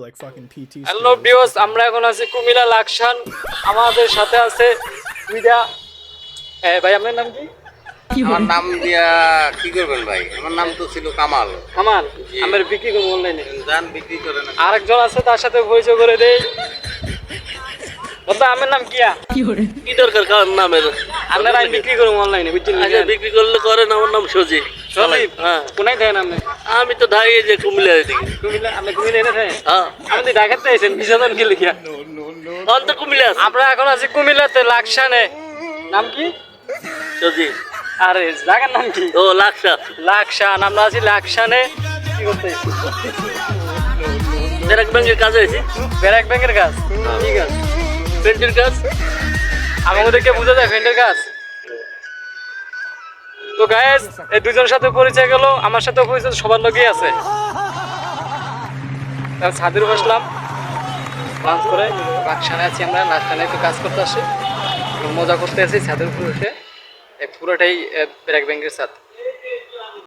like fucking PT. Hello viewers, আমরা এখন আছি কুমিল্লা লাকসান। আমাদের সাথে আছে দুইটা ভাই, আপনার নাম কি? আমার নাম দিয়া কি করবেন ভাই? আমার নাম তো ছিল কামাল। কামাল। আমার বিক্রি করবো অনলাইনে। যান বিক্রি করেন। আরেকজন আছে, তার সাথে পরিচয় করে দেই। বলতো আমার নাম কিয়া? কি দরকার কার নামের? আপনার আমি বিক্রি করবো অনলাইনে, বুঝছেন? আচ্ছা বিক্রি করলে করেন। আমার নাম সজীব। সজীব? হ্যাঁ। কোনায় থাকেন আপনি? আমি তো ঢাই যে কুমিল্লা এদিকে। কুমিল্লা? আপনি কুমিল্লা এনে থাকেন? হ্যাঁ। আপনি তো ঢাকাতে আছেন, বিশাদন কি লিখিয়া? অন্ত কুমিল্লা আছে। আমরা এখন আছি কুমিল্লাতে লাকসানে। নাম কি? সজীব। আরে জায়গার নাম কি? ও লাকসা। লাকসান। আমরা আছি লাকসানে। কি করতে? ব্যারাক ব্যাংকের কাজে হয়েছি। ব্যারাক ব্যাংকের কাজ? ঠিক আছে। পেন্টের কাজ। আমাদেরকে বুঝা যায় ফ্রেন্ডের কাজ। তো গাইস, এই দুজনের সাথে পরিচয় গেল, আমার সাথে পরিচয় সবার লগেই আছে। ছাদের বসলাম লাঞ্চ করে। লাকসানে আছি আমরা, লাকসানে একটু কাজ করতে আসি, মজা করতে আসি। ছাদের উপরে উঠে পুরোটাই ব্যারাক ব্যাংকের ছাদ।